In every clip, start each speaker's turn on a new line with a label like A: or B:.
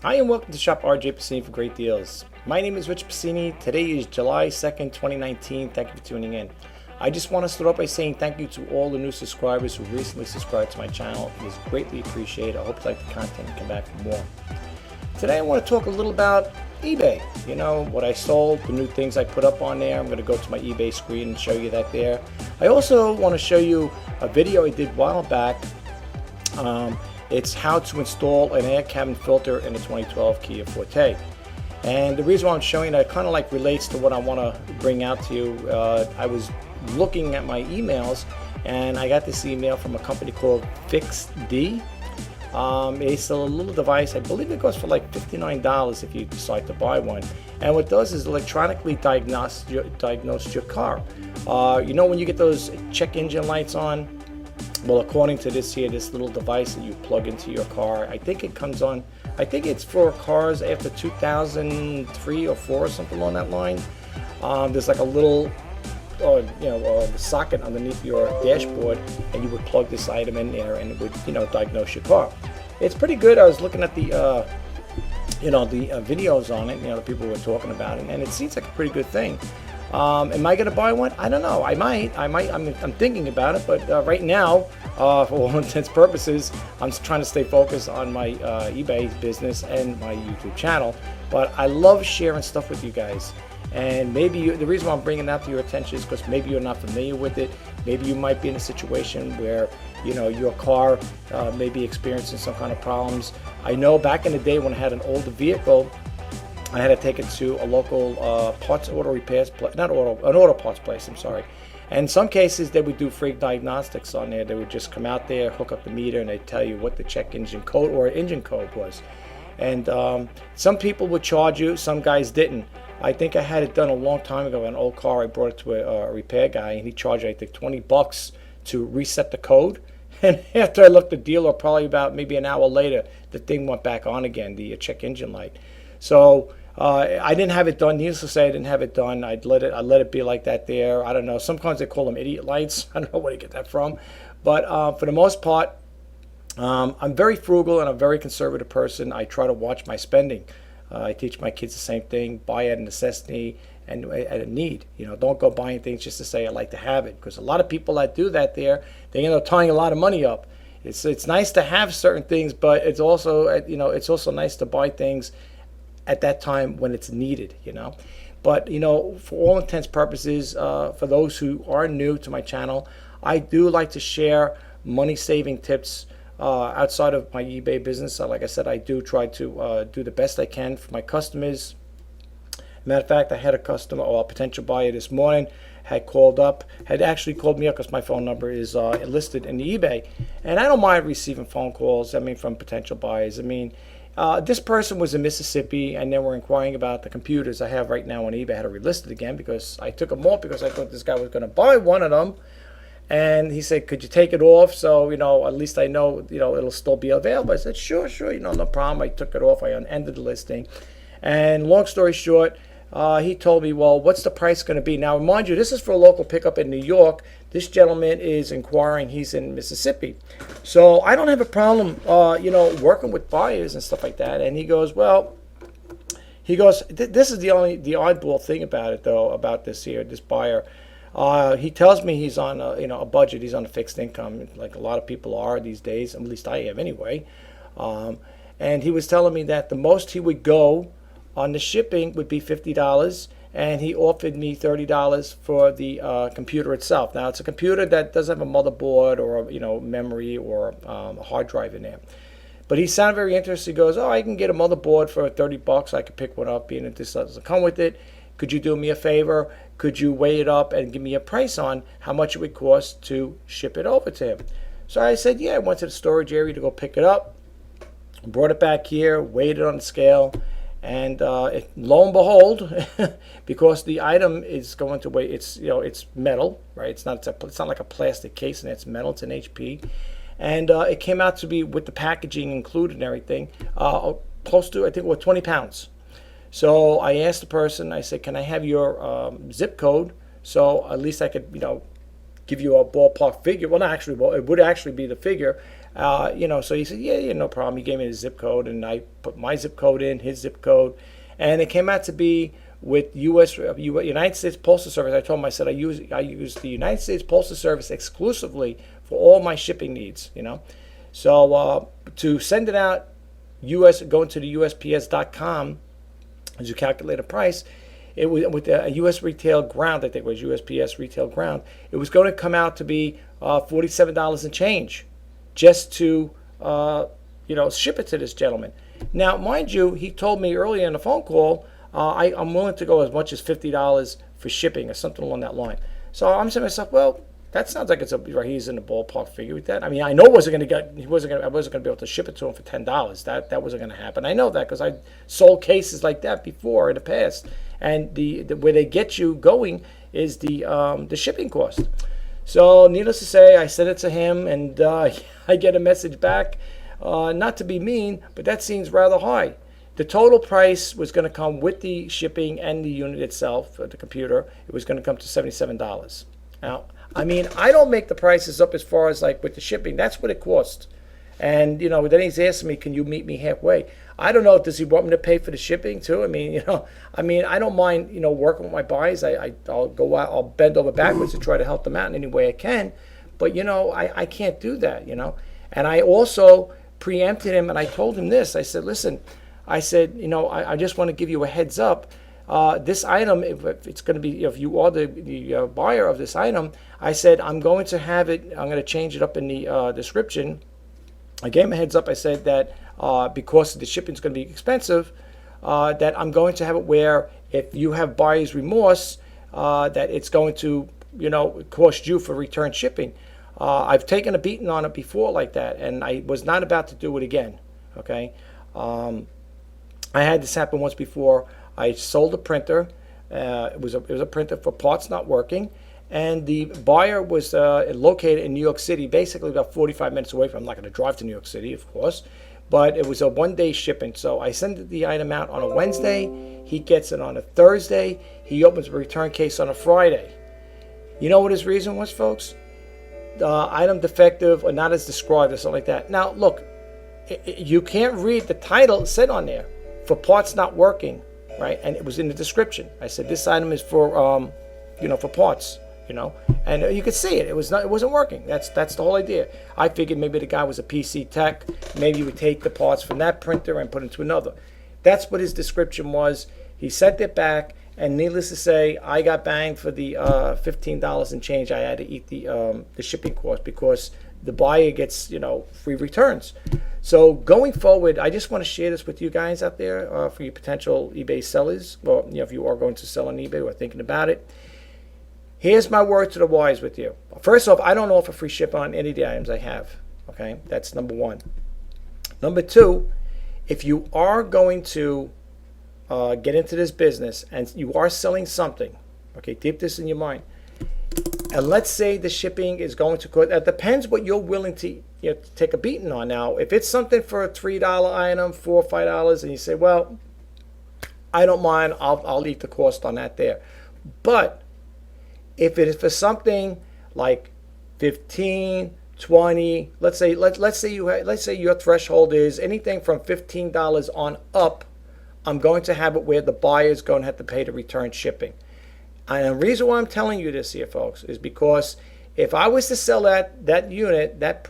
A: Hi and welcome to Shop RJ Pasini for great deals. My name is Rich Pasini. Today is July 2nd, 2019. Thank you for tuning in. I just want to start off by saying thank you to all the new subscribers who recently subscribed to my channel. It is greatly appreciated. I hope you like the content and come back for more. Today I want to talk a little about eBay. You know, what I sold, the new things I put up on there. I'm going to go to my eBay screen and show you that there. I also want to show you a video I did a while back. It's how to install an air cabin filter in a 2012 Kia Forte. And the reason why I'm showing that kind of like relates to what I want to bring out to you. I was looking at my emails and I got this email from a company called FixD. It's a little device, I believe it goes for like $59 if you decide to buy one. And what it does is electronically diagnose your car. You know when you get those check engine lights on? Well, according to this here, this little device that you plug into your car, I think it comes on, I think it's for cars after 2003 or 4 or something along that line. There's like a little socket underneath your dashboard, and you would plug this item in there and it would, diagnose your car. It's pretty good. I was looking at the videos on it, the people were talking about it, and it seems like a pretty good thing. Am I going to buy one? I don't know. I might. I'm thinking about it, but right now, for all intents and purposes, I'm trying to stay focused on my eBay business and my YouTube channel. But I love sharing stuff with you guys. And maybe the reason why I'm bringing that to your attention is because maybe you're not familiar with it. Maybe you might be in a situation where your car may be experiencing some kind of problems. I know back in the day when I had an older vehicle, I had to take it to a local auto parts place, I'm sorry. And in some cases, they would do free diagnostics on there. They would just come out there, hook up the meter, and they'd tell you what the check engine code or engine code was. And some people would charge you, some guys didn't. I think I had it done a long time ago. An old car, I brought it to a repair guy, and he charged, I think, $20 to reset the code. And after I left the dealer, probably about maybe an hour later, the thing went back on again, the check engine light. So I didn't have it done. Needless to say, I didn't have it done. I let it be like that there. I don't know. Sometimes they call them idiot lights. I don't know where to get that from. But for the most part, I'm very frugal and I'm a very conservative person. I try to watch my spending. I teach my kids the same thing. Buy at a necessity and at a need. Don't go buying things just to say I like to have it. Because a lot of people that do that there, they end up tying a lot of money up. It's nice to have certain things, but it's also it's also nice to buy things at that time when it's needed, But, for all intents and purposes, for those who are new to my channel, I do like to share money-saving tips outside of my eBay business. Like I said, I do try to do the best I can for my customers. Matter of fact, I had a customer or a potential buyer this morning had actually called me up because my phone number is listed in the eBay. And I don't mind receiving phone calls, from potential buyers. This person was in Mississippi, and they were inquiring about the computers I have right now on eBay. I had to relist it again because I took them off because I thought this guy was going to buy one of them. And he said, could you take it off so, at least I know, it'll still be available. I said, sure, no problem. I took it off. I ended the listing. And long story short, he told me, well, what's the price going to be? Now, mind you, this is for a local pickup in New York. This gentleman is inquiring. He's in Mississippi. So I don't have a problem, working with buyers and stuff like that. And he goes, this is the oddball thing about it, though, about this buyer. He tells me he's on a budget. He's on a fixed income, like a lot of people are these days. At least I am anyway. And he was telling me that the most he would go on the shipping would be $50, and he offered me $30 for the computer itself. Now, it's a computer that doesn't have a motherboard or memory or a hard drive in there. But he sounded very interested. He goes, I can get a motherboard for $30. I could pick one up, being that this doesn't come with it. Could you do me a favor? Could you weigh it up and give me a price on how much it would cost to ship it over to him? So I said, yeah. I went to the storage area to go pick it up, brought it back here, weighed it on the scale. And lo and behold, because the item is going to weigh, it's metal, right? It's not like a plastic case, and it's metal. It's an HP, and it came out to be, with the packaging included and everything, close to, I think, 20 pounds. So I asked the person. I said, "Can I have your zip code so at least I could, give you a ballpark figure?" Well, not actually. Well, it would actually be the figure So he said, yeah, no problem. He gave me the zip code, and I put my zip code in, his zip code, and it came out to be with United States Postal Service. I told him, I said, I use the United States Postal Service exclusively for all my shipping needs. So to send it out, going to the USPS.com, as you calculate a price, it was with a U.S. retail ground. I think it was USPS retail ground. It was going to come out to be $47 and change, just to ship it to this gentleman. Now, mind you, he told me earlier in the phone call, I'm willing to go as much as $50 for shipping or something along that line. So I'm saying to myself, well, that sounds like he's in the ballpark figure with that. I mean, I know I wasn't going to be able to ship it to him for $10. That wasn't going to happen. I know that because I sold cases like that before in the past, and the where they get you going is the shipping cost. So needless to say, I sent it to him, and I get a message back. Not to be mean, but that seems rather high. The total price was going to come with the shipping and the unit itself, the computer. It was going to come to $77. Now, I mean, I don't make the prices up as far as like with the shipping. That's what it costs. And, then he's asking me, can you meet me halfway? I don't know. Does he want me to pay for the shipping too? I mean, I don't mind, working with my buyers. I'll go out, I'll bend over backwards to try to help them out in any way I can. But, I can't do that, And I also preempted him, and I told him this. I said, listen, I just want to give you a heads up. This item, if it's going to be, if you are the buyer of this item, I said, I'm going to change it up in the description. I gave him a heads up. I said that because the shipping is going to be expensive, that I'm going to have it where if you have buyer's remorse, that it's going to, cost you for return shipping. I've taken a beating on it before like that, and I was not about to do it again. Okay. I had this happen once before. I sold a printer. It was a printer for parts not working, and the buyer was located in New York City, basically about 45 minutes away from. I'm not going to drive to New York City, of course, but it was a one-day shipping. So I sent the item out on a Wednesday. He gets it on a Thursday. He opens a return case on a Friday. You know what his reason was, folks? Item defective or not as described or something like that. Now, look, you can't read the title. It said on there, for parts not working. Right, and it was in the description. I said this item is for, for parts, and you could see it. It wasn't working. That's the whole idea. I figured maybe the guy was a PC tech. Maybe he would take the parts from that printer and put it into another. That's what his description was. He sent it back, and needless to say, I got banged for the $15 and change. I had to eat the shipping cost because the buyer gets free returns. So going forward, I just want to share this with you guys out there for your potential eBay sellers. Well, if you are going to sell on eBay or thinking about it. Here's my word to the wise with you. First off, I don't offer free shipping on any of the items I have. Okay, that's number one. Number two, if you are going to get into this business and you are selling something, okay, keep this in your mind. And let's say the shipping is going to cost. It depends what you're willing to take a beating on. Now, if it's something for a $3 item, $4 or $5, and you say, well, I don't mind, I'll eat the cost on that there. But if it is for something like 15, 20, let's say your threshold is anything from $15 on up, I'm going to have it where the buyer is going to have to pay the return shipping. And the reason why I'm telling you this here, folks, is because if I was to sell that unit, that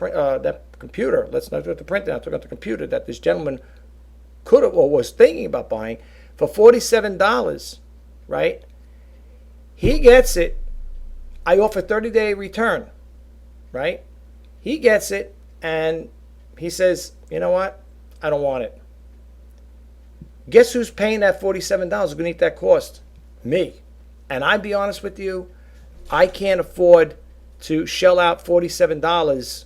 A: computer, let's not talk about the printer, I'm talking about the computer that this gentleman could have or was thinking about buying for $47, right? He gets it. I offer 30-day return, right? He gets it, and he says, you know what? I don't want it. Guess who's paying that $47? Who's going to eat that cost? Me. And I'd be honest with you, I can't afford to shell out $47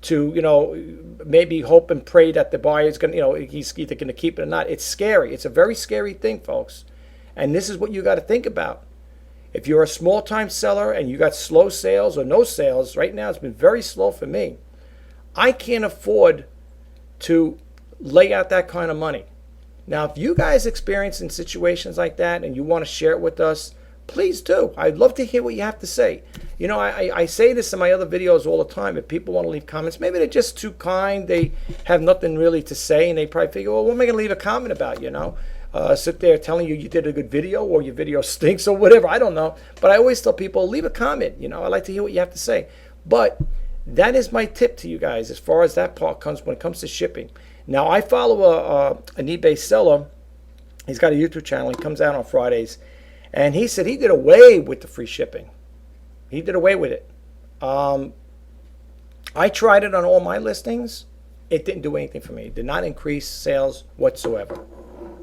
A: to, maybe hope and pray that the buyer is going to, he's either going to keep it or not. It's scary. It's a very scary thing, folks. And this is what you got to think about. If you're a small-time seller and you got slow sales or no sales, right now it's been very slow for me. I can't afford to lay out that kind of money. Now, if you guys experience in situations like that and you want to share it with us, please do. I'd love to hear what you have to say. You know, I say this in my other videos all the time. If people want to leave comments, maybe they're just too kind. They have nothing really to say, and they probably figure, well, what am I going to leave a comment about, you know? Sit there telling you did a good video or your video stinks or whatever. I don't know. But I always tell people, leave a comment. You know, I like to hear what you have to say. But that is my tip to you guys as far as that part comes when it comes to shipping. Now, I follow an eBay seller. He's got a YouTube channel. He comes out on Fridays. And he said he did away with the free shipping. He did away with it. I tried it on all my listings. It didn't do anything for me. It did not increase sales whatsoever.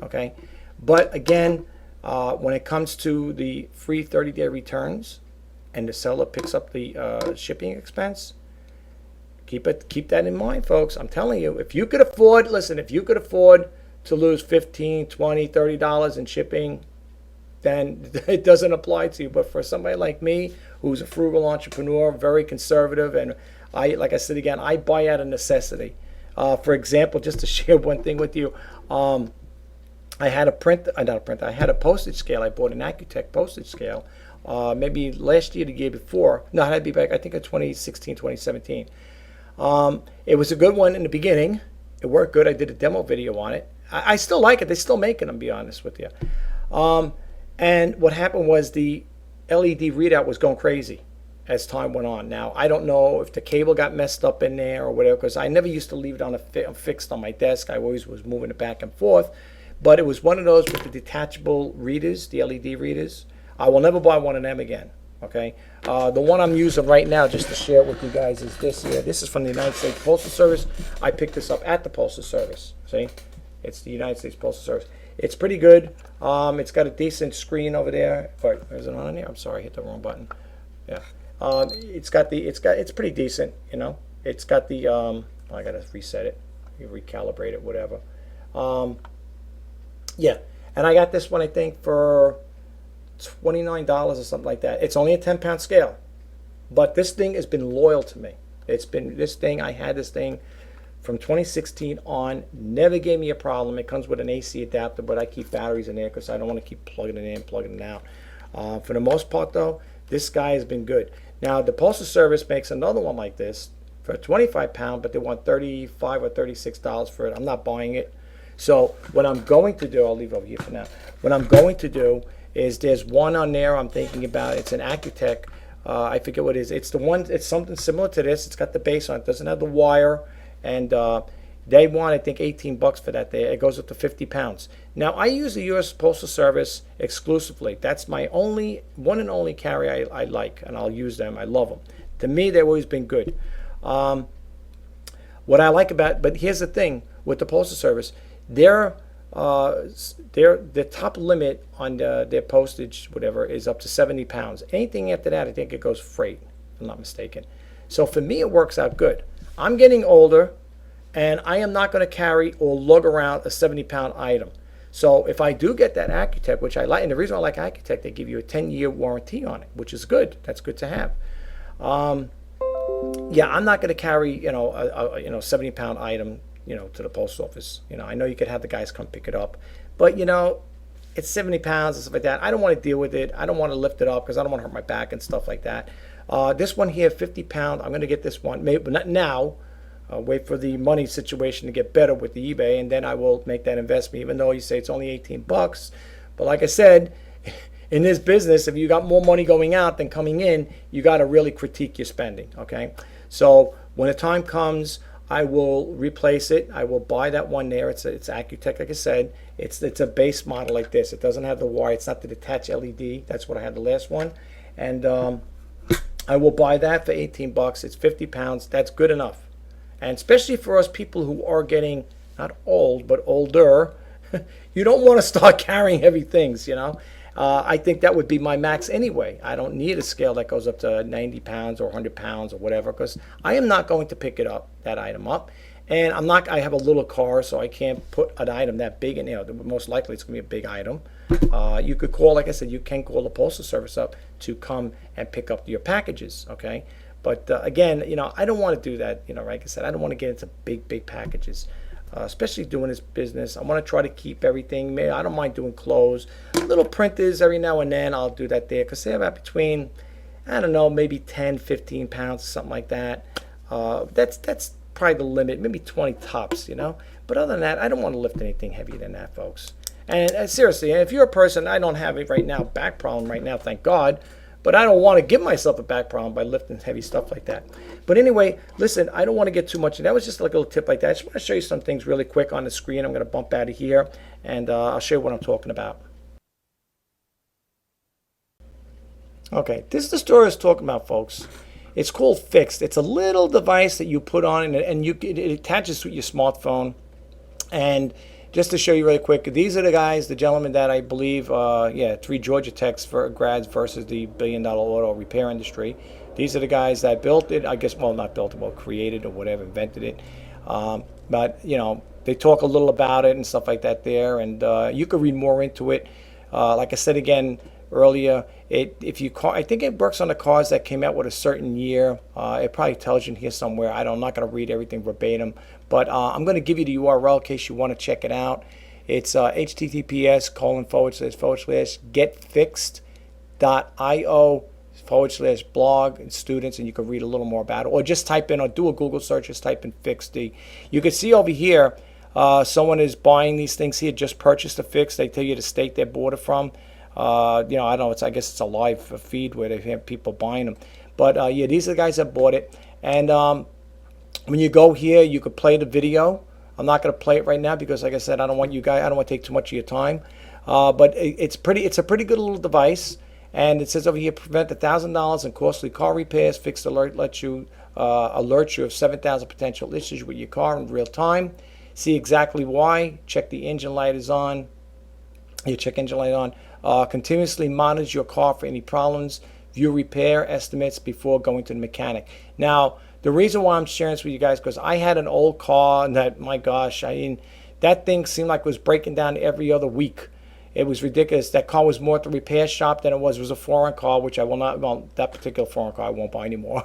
A: Okay? But again, when it comes to the free 30-day returns and the seller picks up the shipping expense, keep that in mind, folks. I'm telling you, if you could afford, listen, if you could afford to lose $15, $20, $30 in shipping, then it doesn't apply to you. But for somebody like me, who's a frugal entrepreneur, very conservative, and like I said again, I buy out of necessity. For example, just to share one thing with you, I had I had a postage scale. I bought an Accutech postage scale, maybe last year, the year before. No, it had to be back, I think, in 2016, 2017. It was a good one in the beginning. It worked good. I did a demo video on it. I still like it. They still make it, I'm be honest with you. And what happened was the LED readout was going crazy as time went on. Now, I don't know if the cable got messed up in there or whatever, because I never used to leave it on fixed on my desk. I always was moving it back and forth. But it was one of those with the detachable readers, the LED readers. I will never buy one of them again. Okay. The one I'm using right now, just to share it with you guys, is this here. This is from the United States Postal Service. I picked this up at the Postal Service. See? It's the United States Postal Service. It's pretty good. It's got a decent screen over there. Wait, is it on here? I'm sorry, I hit the wrong button. Yeah. It's pretty decent, you know. It's got the I gotta reset it, recalibrate it, whatever. Yeah, and I got this one, I think, for $29 or something like that. It's only a 10-pound scale, but this thing has been loyal to me. It's been this thing. I had this thing from 2016 on, never gave me a problem. It comes with an AC adapter, but I keep batteries in there because I don't want to keep plugging it in, plugging it out. For the most part, though, this guy has been good. Now, the Postal Service makes another one like this for a 25-pound, but they want $35 or $36 for it. I'm not buying it. So what I'm going to do, I'll leave it over here for now. What I'm going to do is there's one on there I'm thinking about. It's an Accutech. I forget what it is. It's the one. It's something similar to this. It's got the base on it. Doesn't have the wire. And they want, I think, $18 for that there. It goes up to 50 pounds. Now, I use the U.S. Postal Service exclusively. That's my one and only carrier I like, and I'll use them. I love them. To me, they've always been good. What I like about, but here's the thing with the Postal Service, their top limit on their postage, whatever, is up to 70 pounds. Anything after that, I think it goes freight, if I'm not mistaken. So for me, it works out good. I'm getting older, and I am not going to carry or lug around a 70-pound item. So if I do get that Accutech, which I like, and the reason I like Accutech, they give you a 10-year warranty on it, which is good. That's good to have. Yeah, I'm not going to carry, a 70-pound item, to the post office. I know you could have the guys come pick it up, but it's 70 pounds and stuff like that. I don't want to deal with it. I don't want to lift it up because I don't want to hurt my back and stuff like that. This one here, 50 pound. I'm going to get this one, maybe but not now. Wait for the money situation to get better with the eBay, and then I will make that investment. Even though you say it's only $18, but like I said, in this business, if you got more money going out than coming in, you got to really critique your spending. Okay, so when the time comes, I will replace it. I will buy that one there. It's Accutech, like I said. It's a base model like this. It doesn't have the wire. It's not the detached LED. That's what I had the last one, and I will buy that for $18. It's 50 pounds. That's good enough. And especially for us people who are getting, not old, but older, you don't want to start carrying heavy things, I think that would be my max anyway. I don't need a scale that goes up to 90 pounds or 100 pounds or whatever, because I am not going to pick it up, that item up. And I have a little car, so I can't put an item that big in there. Most likely it's going to be a big item. You could call, like I said, you can call the Postal Service up to come and pick up your packages, okay? But again, I don't want to do that. Like I said, I don't want to get into big packages. especially doing this business. I want to try to keep everything. I don't mind doing clothes, little printers every now and then. I'll do that there because they're about between, I don't know, maybe 10, 15 pounds, something like that. That's probably the limit, maybe 20 tops, you know. But other than that, I don't want to lift anything heavier than that, folks. And seriously, if you're a person, I don't have it right now, back problem right now, thank God. But I don't want to give myself a back problem by lifting heavy stuff like that. But anyway, listen, I don't want to get too much. That was just like a little tip like that. I just want to show you some things really quick on the screen. I'm going to bump out of here, and I'll show you what I'm talking about. Okay, this is the story I was talking about, folks. It's called Fixed. It's a little device that you put on, and it attaches to your smartphone. And just to show you really quick, these are the guys, the gentlemen that I believe, 3 Georgia Techs for grads versus the billion-dollar auto repair industry. These are the guys that built it, I guess, well, not built it, well, created or whatever, invented it. But, you know, they talk a little about it and stuff like that there, and you could read more into it. Like I said again earlier, I think it works on the cars that came out with a certain year. It probably tells you in here somewhere. I'm not going to read everything verbatim, but I'm going to give you the URL in case you want to check it out. It's https://getfixed.io/blog and students, and you can read a little more about it, or just type in, or do a Google search, just type in Fixed. You can see over here, someone is buying these things here, just purchased a Fixed. They tell you the state they bought it from. I don't know. I guess it's a live feed where they have people buying them. But yeah, these are the guys that bought it. And when you go here, you could play the video. I'm not going to play it right now because, like I said, I don't want to take too much of your time. But it's a pretty good little device. And it says over here, prevent $1,000 in costly car repairs. Fixed Alert lets you alert you of 7,000 potential issues with your car in real time. See exactly why. Check the engine light is on. You check engine light on. Continuously monitor your car for any problems. View repair estimates before going to the mechanic. Now, the reason why I'm sharing this with you guys, because I had an old car that, my gosh, that thing seemed like it was breaking down every other week. It was ridiculous. That car was more at the repair shop than it was. It was a foreign car, which I will not, well, that particular foreign car I won't buy anymore.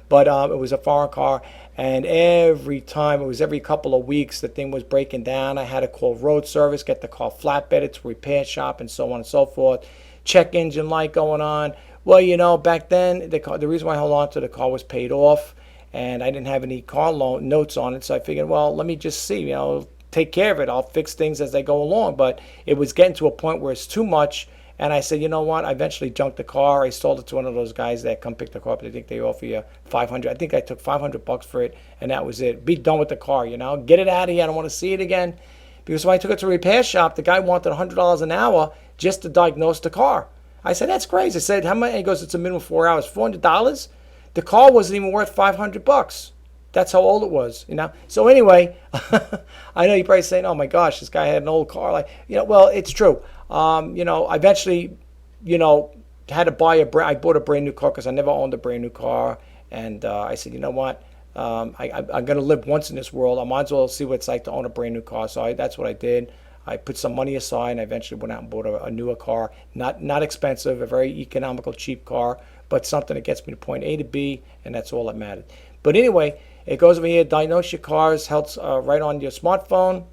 A: But it was a foreign car, and every time, it was every couple of weeks, the thing was breaking down. I had to call road service, get the car flatbedded to repair shop, and so on and so forth. Check engine light going on. Well, you know, back then, the reason why I held on to the car was paid off, and I didn't have any car loan notes on it, so I figured, well, let me just see, you know, take care of it. I'll fix things as they go along. But it was getting to a point where it's too much, and I said, you know what? I eventually junked the car. I sold it to one of those guys that come pick the car up. They think they offer you $500. I think I took $500 for it, and that was it. Be done with the car, you know. Get it out of here. I don't want to see it again. Because when I took it to a repair shop, the guy wanted $100 an hour just to diagnose the car. I said, that's crazy. I said, how much? He goes, it's a minimum of 4 hours. $400? The car wasn't even worth $500. That's how old it was, you know. So anyway, I know you're probably saying, "Oh my gosh, this guy had an old car." Like, you know, well, it's true. You know, I eventually, you know, had to buy I bought a brand new car because I never owned a brand new car, and I said, you know what, I'm going to live once in this world. I might as well see what it's like to own a brand new car. So that's what I did. I put some money aside, and I eventually went out and bought a newer car. Not expensive, a very economical, cheap car, but something that gets me to point A to B, and that's all that mattered. But anyway, it goes over here, diagnose your cars, helps right on your smartphone.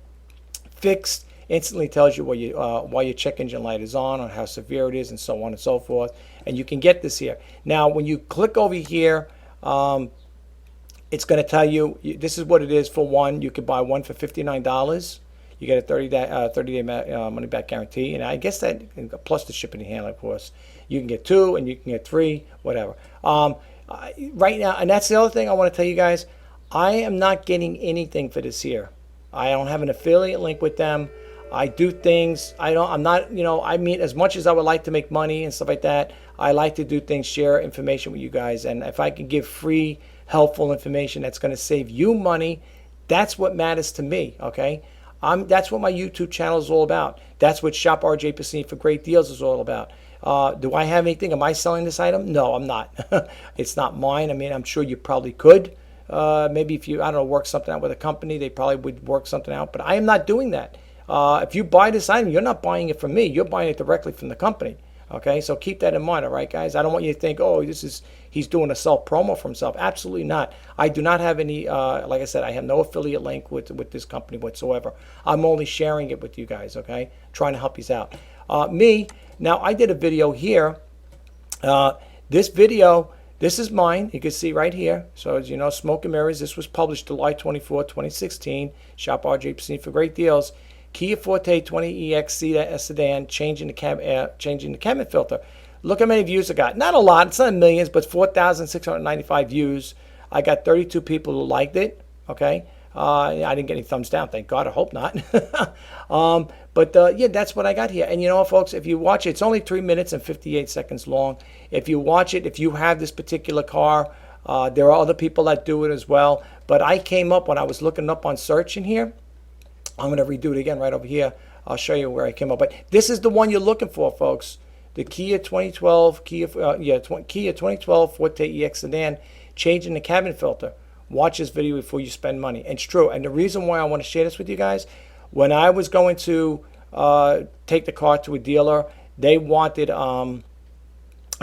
A: Fixed instantly tells you why your check engine light is on, how severe it is, and so on and so forth. And you can get this here. Now, when you click over here, it's going to tell you, this is what it is for one. You could buy one for $59. You get a 30-day money-back guarantee. And I guess that, plus the shipping and handling, of course. You can get 2, and you can get 3, whatever. Right now, and that's the other thing I want to tell you guys, I am not getting anything for this here. I don't have an affiliate link with them. I do things, I'm not, you know, I mean, as much as I would like to make money and stuff like that, I like to do things, share information with you guys. And if I can give free, helpful information that's going to save you money, that's what matters to me, okay? That's what my YouTube channel is all about. That's what Shop RJ Pasini for Great Deals is all about. Do I have anything? Am I selling this item? No, I'm not. It's not mine. I mean, I'm sure you probably could. Maybe if you, I don't know, work something out with a company, they probably would work something out. But I am not doing that. If you buy this item, you're not buying it from me. You're buying it directly from the company. Okay, so keep that in mind, all right, guys? I don't want you to think, oh, this is he's doing a self promo for himself. Absolutely not. I do not have any, like I said, I have no affiliate link with this company whatsoever. I'm only sharing it with you guys, okay? Trying to help you out. Now I did a video here. This video, this is mine. You can see right here. So as you know, Smoke and Mirrors. This was published July 24, 2016. Shop RJ Pasini for great deals. Kia Forte 20EX sedan, changing the cabin filter. Look how many views I got. Not a lot. It's not millions, but 4,695 views. I got 32 people who liked it. Okay. I didn't get any thumbs down. Thank God. I hope not. Yeah, that's what I got here. And you know what, folks? If you watch it, it's only 3 minutes and 58 seconds long. If you watch it, if you have this particular car, there are other people that do it as well. But I came up when I was looking up on search in here. I'm going to redo it again right over here. I'll show you where I came up. But this is the one you're looking for, folks. The Kia 2012 Kia 2012 Forte EX sedan, changing the cabin filter. Watch this video before you spend money. And it's true. And the reason why I want to share this with you guys, when I was going to take the car to a dealer, they wanted, I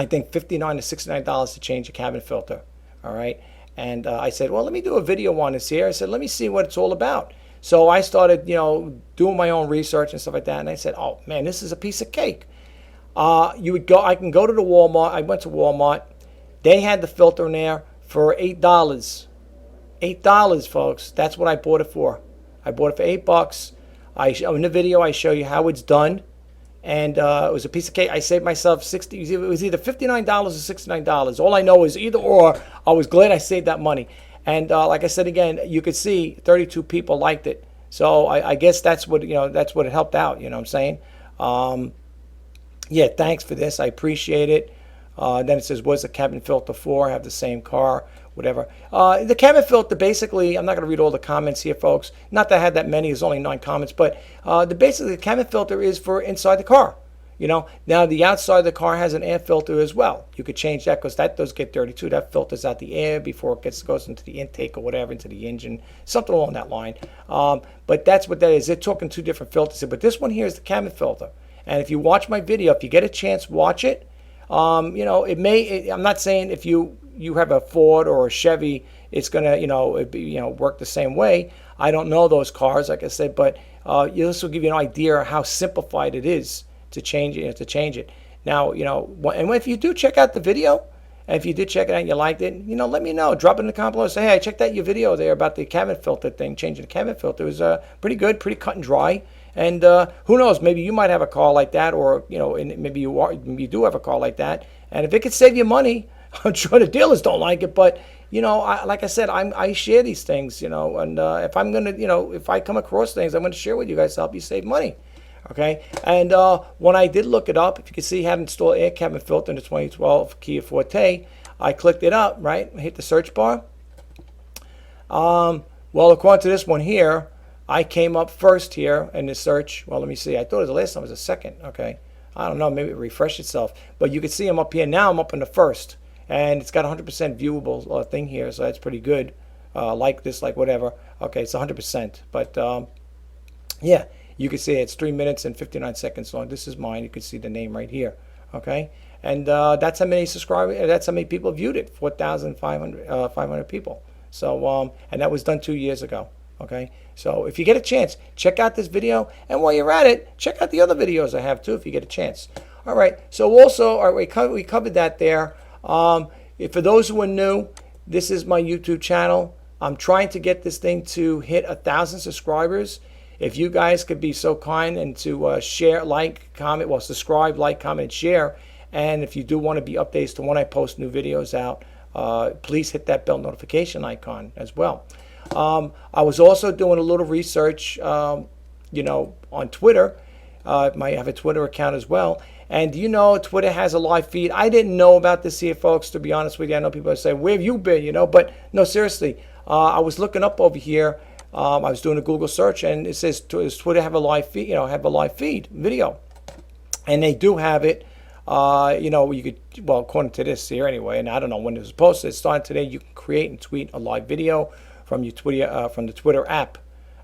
A: think, $59 to $69 to change the cabin filter. All right. And I said, well, let me do a video on this here. I said, let me see what it's all about. So I started, doing my own research and stuff like that. And I said, oh, man, this is a piece of cake. I can go to the Walmart. I went to Walmart. They had the filter in there for $8. $8, folks. That's what I bought it for. I bought it for $8. In the video, I show you how it's done. And it was a piece of cake. I saved myself $60. It was either $59 or $69. All I know is either or. I was glad I saved that money. And like I said again, you could see 32 people liked it. So I guess that's what it helped out. You know what I'm saying? Yeah, thanks for this. I appreciate it. Then it says, what's the cabin filter for? I have the same car, whatever. The cabin filter, basically, I'm not going to read all the comments here, folks. Not that I had that many. There's only 9 comments. But basically, the cabin filter is for inside the car. Now the outside of the car has an air filter as well. You could change that because that does get dirty too. That filters out the air before it goes into the intake or whatever, into the engine, something along that line. But that's what that is. They're talking 2 different filters here. But this one here is the cabin filter. And if you watch my video, if you get a chance, watch it. I'm not saying if you have a Ford or a Chevy, it's gonna work the same way. I don't know those cars, like I said, but this will give you an idea of how simplified it is to change it. Now, and if you do check out the video, and if you did check it out and you liked it, let me know. Drop it in the comment below. Say, hey, I checked out your video there about the cabin filter thing, changing the cabin filter. It was pretty good, pretty cut and dry. And who knows, maybe you might have a car like that, or and maybe you do have a car like that. And if it could save you money, I'm sure the dealers don't like it, but like I said, I share these things, and if I'm gonna, if I come across things, I'm gonna share with you guys to help you save money. Okay, and when I did look it up, if you can see, had installed air cabin filter in the 2012 Kia Forte. I clicked it up, right? I hit the search bar. Well, according to this one here, I came up first here in the search. Well, let me see. I thought the last time was a second. Okay, I don't know. Maybe it refreshed itself. But you can see I'm up here now. I'm up in the first, and it's got 100% viewable thing here, so that's pretty good. Like this, like whatever. Okay, it's 100%. But yeah. You can see it's 3 minutes and 59 seconds long. This is mine. You can see the name right here. Okay, and that's how many subscribers. That's how many people viewed it. 4,500 people. So and that was done 2 years ago. Okay, so if you get a chance, check out this video, and while you're at it, check out the other videos I have too. If you get a chance. All right. So also, all right, we covered that there. For those who are new, this is my YouTube channel. I'm trying to get this thing to hit 1,000 subscribers. If you guys could be so kind and to share, like, comment, well, subscribe, like, comment, and share. And if you do want to be updates to when I post new videos out, please hit that bell notification icon as well. I was also doing a little research, on Twitter. I have a Twitter account as well. And Twitter has a live feed. I didn't know about this here, folks, to be honest with you. I know people say, where have you been, But no, seriously, I was looking up over here. I was doing a Google search, and it says, does Twitter have a live feed? Have a live feed video, and they do have it. You could, well, according to this here anyway, and I don't know when this was posted. It's starting today. You can create and tweet a live video from your Twitter, from the Twitter app.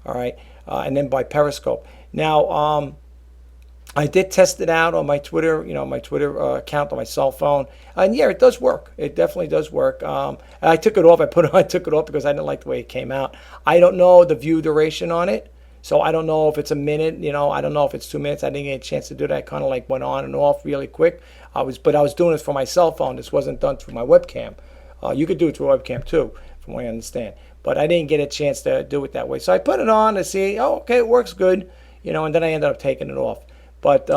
A: All right, and then by Periscope. Now, I did test it out on my Twitter, my Twitter account on my cell phone, and yeah, it does work. It definitely does work. I took it off. I took it off because I didn't like the way it came out. I don't know the view duration on it, so I don't know if it's a minute. I don't know if it's 2 minutes. I didn't get a chance to do that. I kind of like went on and off really quick. But I was doing this for my cell phone. This wasn't done through my webcam. You could do it through a webcam too, from what I understand. But I didn't get a chance to do it that way. So I put it on to see. Oh, okay, it works good. And then I ended up taking it off. But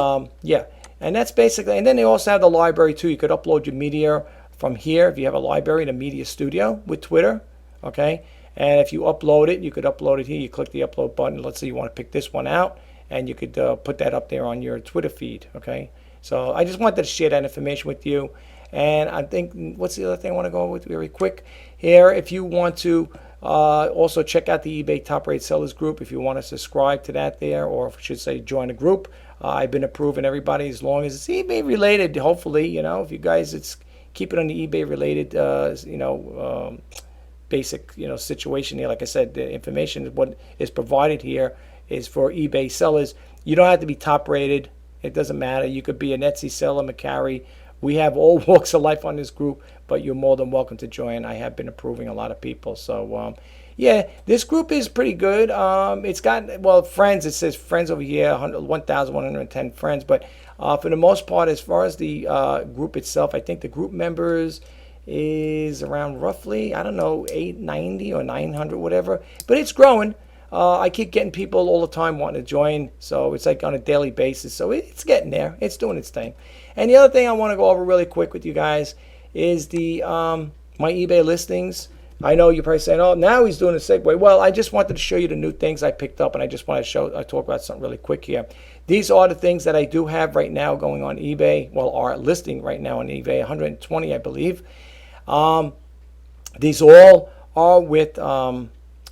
A: yeah, and that's basically, and then they also have the library too. You could upload your media from here if you have a library in a media studio with Twitter, okay? And if you upload it, you could upload it here. You click the upload button. Let's say you want to pick this one out, and you could put that up there on your Twitter feed, okay? So I just wanted to share that information with you. And I think, what's the other thing I want to go over with very quick here? If you want to also check out the eBay Top Rate Sellers group, if you want to subscribe to that there, or I should say join a group. I've been approving everybody as long as it's eBay related. Hopefully, if you guys keep it on the eBay related, basic, situation here. Like I said, the information, what is provided here is for eBay sellers. You don't have to be top rated. It doesn't matter. You could be an Etsy seller, Macari. We have all walks of life on this group, but you're more than welcome to join. I have been approving a lot of people. So, yeah, this group is pretty good. It's got, well, friends. It says friends over here, 1,110 friends. But for the most part, as far as the group itself, I think the group members is around roughly, I don't know, 890 or 900, whatever. But it's growing. I keep getting people all the time wanting to join. So it's like on a daily basis. So it's getting there. It's doing its thing. And the other thing I want to go over really quick with you guys is the my eBay listings. I know you're probably saying, oh, now he's doing a segue. Well, I just wanted to show you the new things I picked up, and I just want to talk about something really quick here. These are the things that I do have right now going on eBay. Well, are listing right now on eBay, 120, I believe. These all are with, what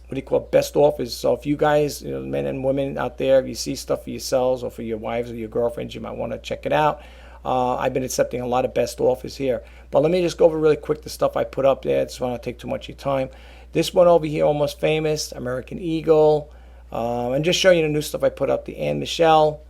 A: do you call it, best offers. So if you guys, men and women out there, if you see stuff for yourselves or for your wives or your girlfriends, you might want to check it out. I've been accepting a lot of best offers here. But let me just go over really quick the stuff I put up there. I just want to take too much of your time. This one over here, Almost Famous, American Eagle. And just show you the new stuff I put up. The Anne Michelle.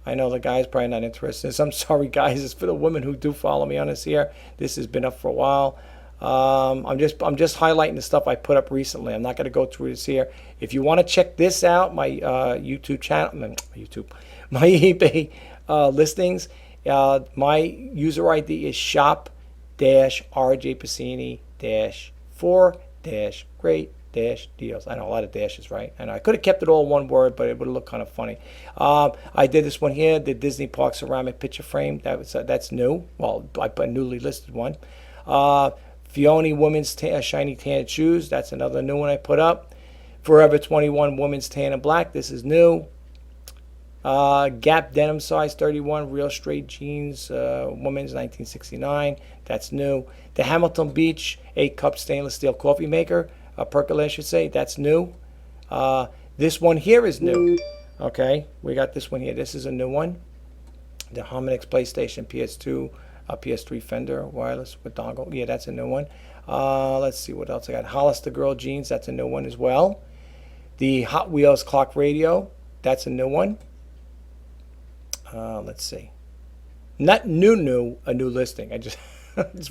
A: I know the guy's probably not interested in this. I'm sorry, guys. It's for the women who do follow me on this here. This has been up for a while. I'm just highlighting the stuff I put up recently. I'm not going to go through this here. If you want to check this out, my YouTube channel, my eBay listings. My user ID is shop-rjpasini-4-great-deals. I know a lot of dashes, right? And I could have kept it all one word, but it would have looked kind of funny. I did this one here, the Disney Park ceramic picture frame. That's new. Well, I put a newly listed one. Fione women's shiny tan shoes. That's another new one I put up. Forever 21 women's tan and black. This is new. Gap denim size 31 real straight jeans, women's 1969. That's new. The Hamilton Beach 8-cup stainless steel coffee maker, percolate I should say. That's new. This one here is new. Okay, we got this one here. This is a new one. The Harmonix PlayStation PS2, PS3 Fender wireless with dongle. Yeah, that's a new one. Let's see what else I got. Hollister Girl jeans. That's a new one as well. The Hot Wheels clock radio. That's a new one. Let's see. Not a new listing. I just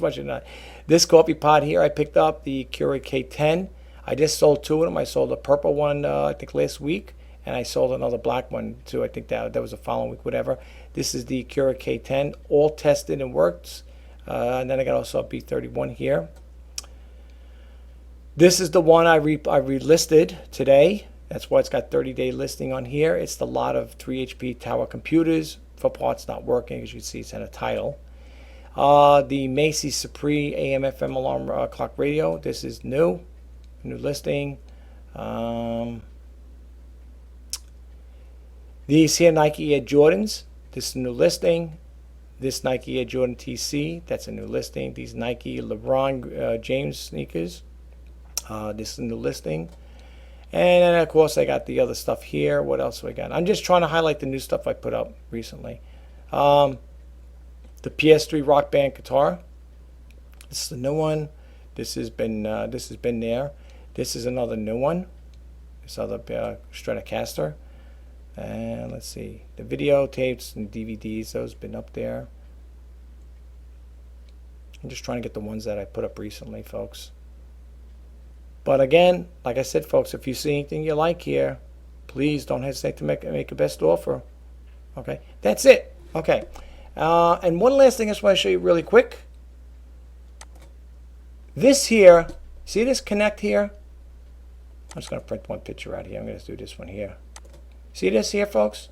A: want you to know. This coffee pot here I picked up, the Keurig K10. I just sold two of them. I sold a purple one, I think last week, and I sold another black one too. I think that was the following week, whatever. This is the Keurig K10, all tested and works. And then I got also a B31 here. This is the one I relisted today. That's why it's got 30-day listing on here. It's the lot of 3 HP tower computers for parts not working. As you can see, it's in a title. The Macy's Supreme AM/FM alarm clock radio. This is new listing. These here Nike Air Jordans. This is a new listing. This Nike Air Jordan TC. That's a new listing. These Nike LeBron James sneakers. This is a new listing. And then, of course, I got the other stuff here. What else do I got? I'm just trying to highlight the new stuff I put up recently. The PS3 Rock Band guitar. This is the new one. This has been there. This is another new one. This other Stratocaster. And let's see, the videotapes and DVDs, those been up there. I'm just trying to get the ones that I put up recently, folks. But again, like I said, folks, if you see anything you like here, please don't hesitate to make a best offer. Okay, that's it. Okay, and one last thing I just want to show you really quick. This here, see this connect here? I'm just going to print one picture out here. I'm going to do this one here. See this here, folks?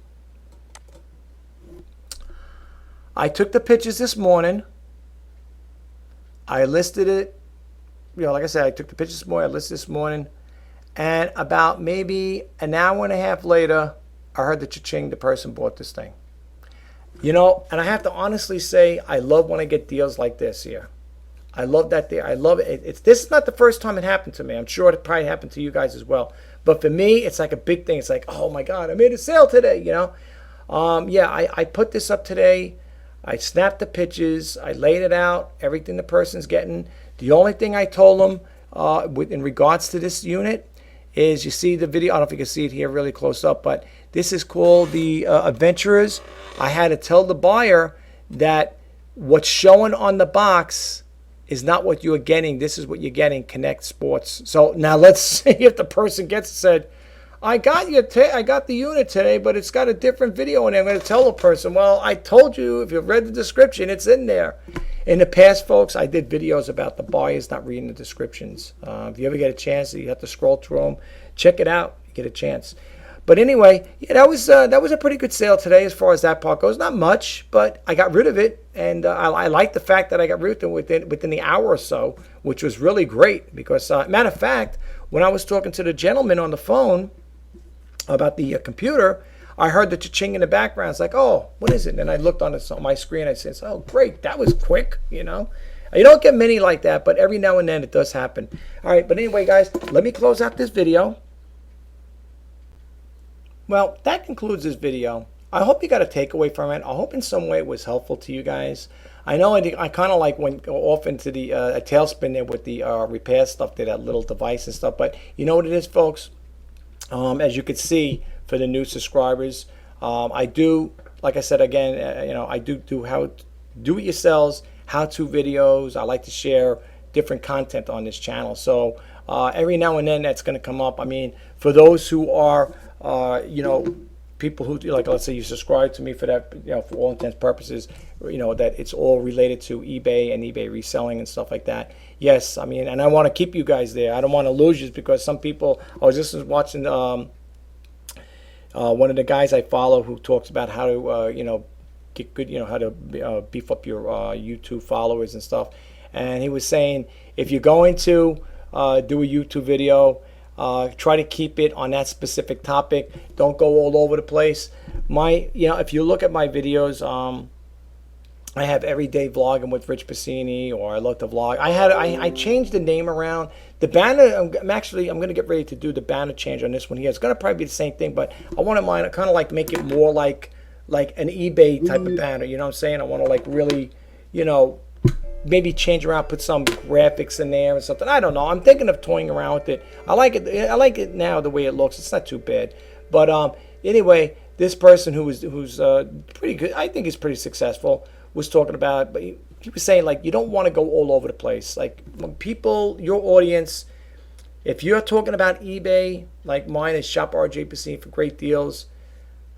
A: I took the pictures this morning. I listed it. You know, like I said, I took the pictures this morning. I listed this morning. And about maybe an hour and a half later, I heard the cha-ching, the person bought this thing. You know, and I have to honestly say, I love when I get deals like this here. I love that there. I love it. This is not the first time it happened to me. I'm sure it probably happened to you guys as well. But for me, it's like a big thing. It's like, oh my God, I made a sale today, you know. Yeah, I put this up today. I snapped the pictures. I laid it out, everything the person's getting. The only thing I told them in regards to this unit is, you see the video. I don't know if you can see it here really close up, but this is called the Adventurers. I had to tell the buyer that what's showing on the box is not what you are getting. This is what you're getting, Connect Sports. So now let's see if the person gets said, I got the unit today, but it's got a different video in there. I'm going to tell the person, well, I told you, if you've read the description, it's in there. In the past, folks, I did videos about the buyers not reading the descriptions. If you ever get a chance, you have to scroll through them. Check it out. You get a chance. But anyway, yeah, that was a pretty good sale today as far as that part goes. Not much, but I got rid of it, and I like the fact that I got rid of it within the hour or so, which was really great. Because matter of fact, when I was talking to the gentleman on the phone about the computer, I heard the cha-ching in the background. It's like, oh, what is it? And I looked on my screen. I said, oh, great, that was quick. You know, you don't get many like that, but every now and then it does happen. All right, but anyway, guys, let me close out this video. Well, that concludes this video. I hope you got a takeaway from it. I hope in some way it was helpful to you guys. I know I kind of like went off into the a tailspin there with the repair stuff, that little device and stuff. But you know what it is, folks? As you can see, for the new subscribers, I do, like I said again, you know, I do do-it-yourselves, how-to videos. I like to share different content on this channel. So every now and then that's going to come up. I mean, for those who are you know, people who, like, let's say you subscribe to me for that, you know, for all intents and purposes, you know, that it's all related to eBay and eBay reselling and stuff like that. Yes, I mean, and I want to keep you guys there. I don't want to lose you, because some people, I was just watching one of the guys I follow who talks about how to, you know, get good, you know, how to beef up your YouTube followers and stuff. And he was saying, if you're going to do a YouTube video, try to keep it on that specific topic. Don't go all over the place. You know, if you look at my videos, I have everyday vlogging with Rich Pasini, or I love to vlog. I changed the name around. The banner, I'm going to get ready to do the banner change on this one here. It's going to probably be the same thing, but I want to kind of like make it more like an eBay type of banner. You know what I'm saying? I want to like really, you know, maybe change around, put some graphics in there or something. I don't know. I'm thinking of toying around with it. I like it. I like it now the way it looks. It's not too bad. But anyway, this person who's pretty good, I think he's pretty successful, was talking about. But he was saying, like, you don't want to go all over the place. Like, when people, your audience, if you're talking about eBay, like mine is Shop RJ Pasini for great deals,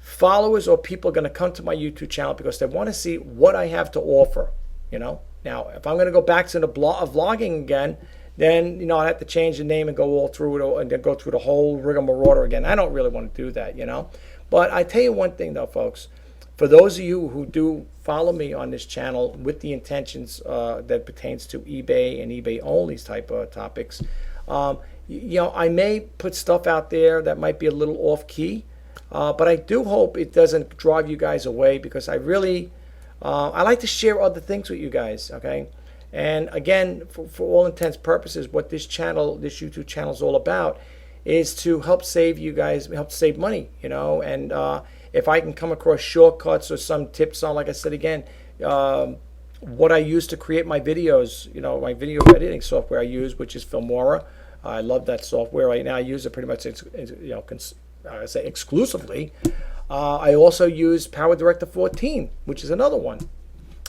A: followers or people are going to come to my YouTube channel because they want to see what I have to offer. You know. Now, if I'm going to go back to the vlogging again, then, you know, I have to change the name and go all through it, and then go through the whole rigmarole again. I don't really want to do that, you know. But I tell you one thing, though, folks. For those of you who do follow me on this channel with the intentions that pertains to eBay and eBay only type of topics, you know, I may put stuff out there that might be a little off key, but I do hope it doesn't drive you guys away, because I really... I like to share other things with you guys, okay? And again, for all intents and purposes, what this YouTube channel is all about is to help save you guys, help save money, you know? And if I can come across shortcuts or some tips on, like I said again, what I use to create my videos, you know, my video editing software I use, which is Filmora. I love that software right now. I use it pretty much, you know, I say exclusively. I also use Power Director 14, which is another one.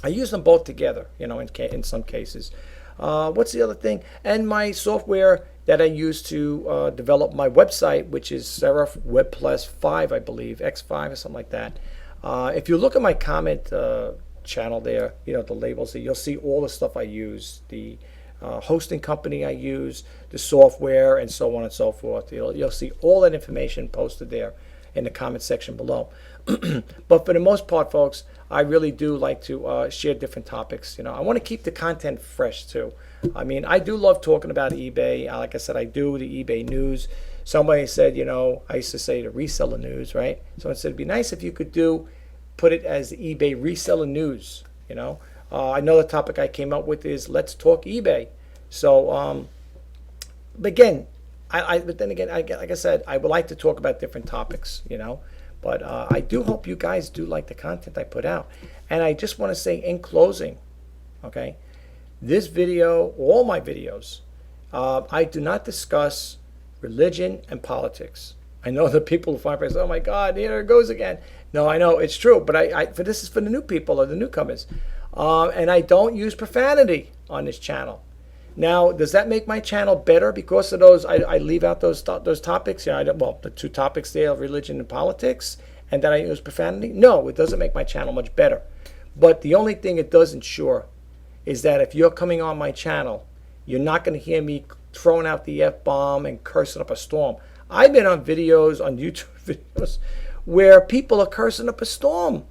A: I use them both together, in some cases. What's the other thing? And my software that I use to develop my website, which is Serif Web Plus 5, I believe, X5 or something like that. If you look at my comment channel there, the labels there, you'll see all the stuff I use, the hosting company I use, the software, and so on and so forth. You'll see all that information posted there in the comment section below. But for the most part, folks, I really do like to share different topics. I want to keep the content fresh too. I mean, I do love talking about eBay. Like I said, I do the eBay news. Somebody said, I used to say the reseller news, right? Someone said it'd be nice if you could put it as the eBay reseller news. Another topic I came up with is let's talk eBay. So, but again, but then again, like I said, I would like to talk about different topics, But I do hope you guys do like the content I put out. And I just want to say in closing, okay, this video, all my videos, I do not discuss religion and politics. I know the people who find praise, oh my God, here it goes again. No, I know it's true, but for this is for the new people or the newcomers. And I don't use profanity on this channel. Now, does that make my channel better because of those? I leave out those topics. The two topics there, religion and politics, and that I use profanity. No, it doesn't make my channel much better. But the only thing it does ensure is that if you're coming on my channel, you're not going to hear me throwing out the F-bomb and cursing up a storm. I've been on videos, on YouTube videos, where people are cursing up a storm.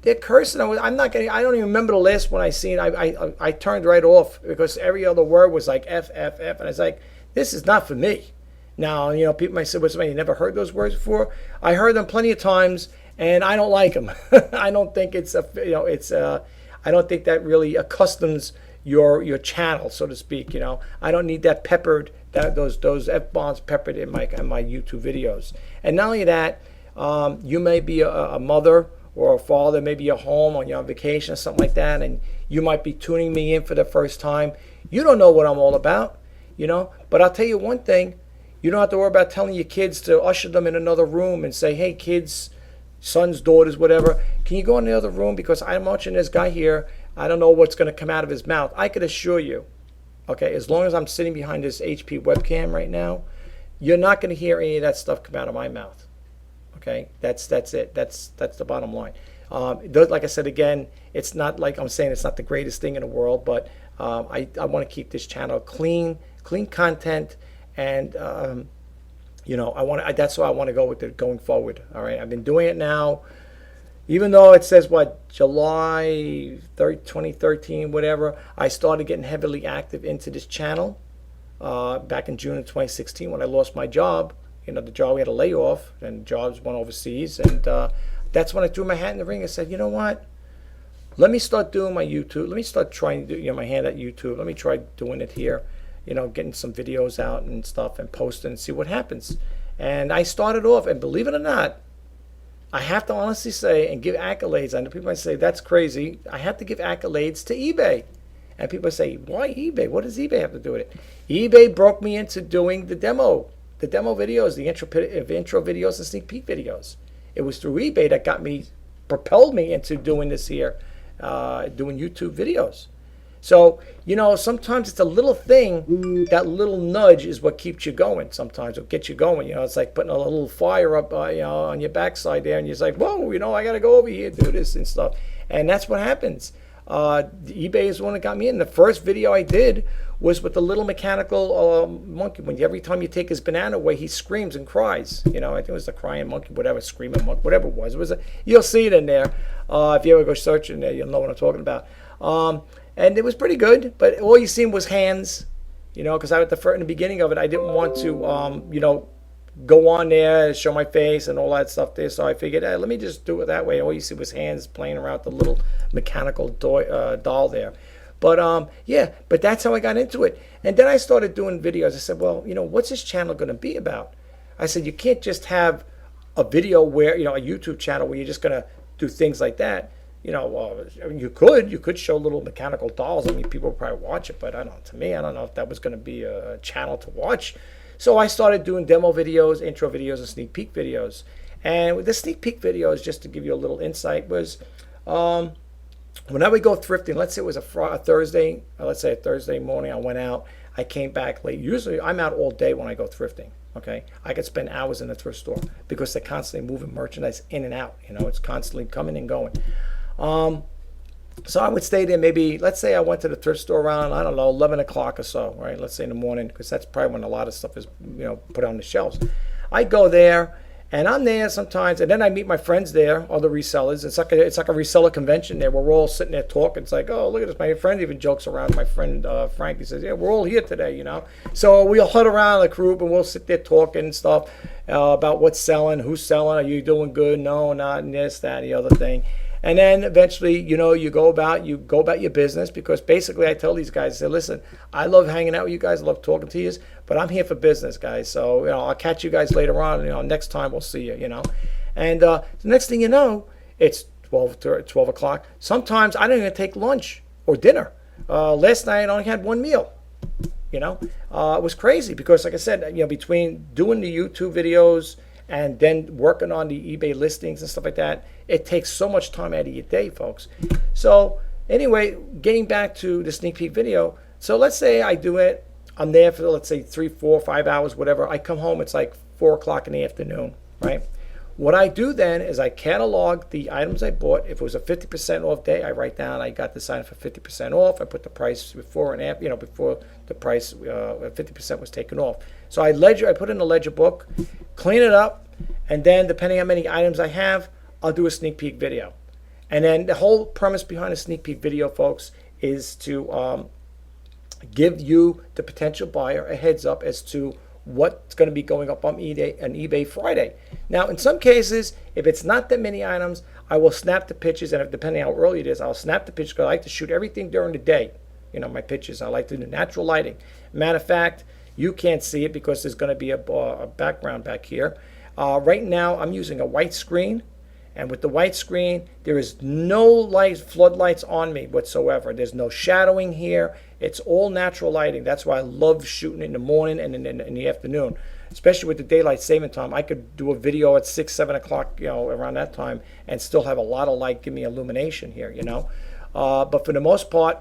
A: They're cursing. I don't even remember the last one I seen. I turned right off because every other word was like F, F, F. And I was like, this is not for me. Now, people might say, what's you never heard those words before? I heard them plenty of times and I don't like them. I don't think I don't think that really accustoms your channel, so to speak. I don't need that peppered, those F-bombs peppered in my YouTube videos. And not only that, you may be a mother or a father, maybe you're home on your vacation or something like that, and you might be tuning me in for the first time. You don't know what I'm all about, But I'll tell you one thing, you don't have to worry about telling your kids to usher them in another room and say, hey, kids, sons, daughters, whatever, can you go in the other room because I'm watching this guy here. I don't know what's going to come out of his mouth. I could assure you, okay, as long as I'm sitting behind this HP webcam right now, you're not going to hear any of that stuff come out of my mouth. Okay, that's it. That's the bottom line. Like I said again, it's not like I'm saying it's not the greatest thing in the world, but I want to keep this channel clean content, and that's why I want to go with it going forward. All right, I've been doing it now, even though it says July 3rd, 2013, whatever. I started getting heavily active into this channel back in June of 2016 when I lost my job. The job, we had a layoff, and jobs went overseas, and that's when I threw my hat in the ring and said, you know what? Let me start doing my YouTube. Let me start trying to do my hand at YouTube. Let me try doing it here, getting some videos out and stuff and posting and see what happens. And I started off, and believe it or not, I have to honestly say and give accolades. I know people might say that's crazy. I have to give accolades to eBay. And people say, why eBay? What does eBay have to do with it? eBay broke me into doing the demo videos, the intro videos and sneak peek videos. It was through eBay that propelled me into doing this here, doing YouTube videos. So, sometimes it's a little thing, that little nudge is what keeps you going sometimes, or gets you going. It's like putting a little fire up, on your backside there, and you're like, whoa, I got to go over here, do this and stuff. And that's what happens. eBay is the one that got me in. The first video I did was with the little mechanical monkey. Every time you take his banana away, he screams and cries. I think it was the crying monkey, whatever, screaming monkey, whatever it was. You'll see it in there. If you ever go search in there, you'll know what I'm talking about. And it was pretty good, but all you seen was hands. Because in the beginning of it, I didn't want to, go on there, show my face and all that stuff there. So I figured, hey, let me just do it that way. All you see was hands playing around with the little mechanical doll there. But but that's how I got into it. And then I started doing videos. I said, well, what's this channel going to be about? I said, you can't just have a video where, a YouTube channel where you're just going to do things like that. You could show little mechanical dolls. I mean, people would probably watch it, but I don't know if that was going to be a channel to watch. So I started doing demo videos, intro videos, and sneak peek videos. And the sneak peek video is just to give you a little insight. Was when I would go thrifting, let's say it was a Thursday, let's say a Thursday morning, I went out, I came back late. Usually I'm out all day when I go thrifting. Okay, I could spend hours in the thrift store because they're constantly moving merchandise in and out. It's constantly coming and going. So I would stay there maybe, let's say I went to the thrift store around, I don't know, 11 o'clock or so, right? Let's say in the morning, because that's probably when a lot of stuff is, put on the shelves. I go there, and I'm there sometimes, and then I meet my friends there, other resellers. It's like a reseller convention there where we're all sitting there talking. It's like, oh, look at this. My friend even jokes around. My friend Frank, he says, yeah, we're all here today, So we'll huddle around the group, and we'll sit there talking and stuff about what's selling, who's selling, are you doing good, no, not, and this, that, and the other thing. And then eventually, you go about your business, because basically I tell these guys, I say, listen, I love hanging out with you guys, I love talking to you, but I'm here for business, guys. So, I'll catch you guys later on, next time we'll see you, And the next thing you know, it's 12 o'clock. Sometimes I don't even take lunch or dinner. Last night I only had one meal. It was crazy because, like I said, between doing the YouTube videos and then working on the eBay listings and stuff like that, it takes so much time out of your day, folks. So anyway, getting back to the sneak peek video. So let's say I do it. I'm there for, let's say, 3, 4, 5 hours, whatever. I come home, it's like 4 o'clock in the afternoon, right? What I do then is I catalog the items I bought. If it was a 50% off day, I write down I got this item for 50% off. I put the price before and after, before the price 50% was taken off. So I put in a ledger book, clean it up, and then depending on how many items I have, I'll do a sneak peek video. And then the whole premise behind a sneak peek video, folks, is to give you, the potential buyer, a heads up as to what's going to be going up on eBay Friday. Now, in some cases, if it's not that many items, I will snap the pictures, and depending how early it is, I'll snap the pictures because I like to shoot everything during the day. My pictures, I like to do natural lighting. Matter of fact, you can't see it because there's going to be a background back here. Right now, I'm using a white screen, and with the white screen, there is no floodlights on me whatsoever. There's no shadowing here. It's all natural lighting. That's why I love shooting in the morning and in the afternoon, especially with the daylight saving time. I could do a video at 6, 7 o'clock, around that time, and still have a lot of light give me illumination here, But for the most part,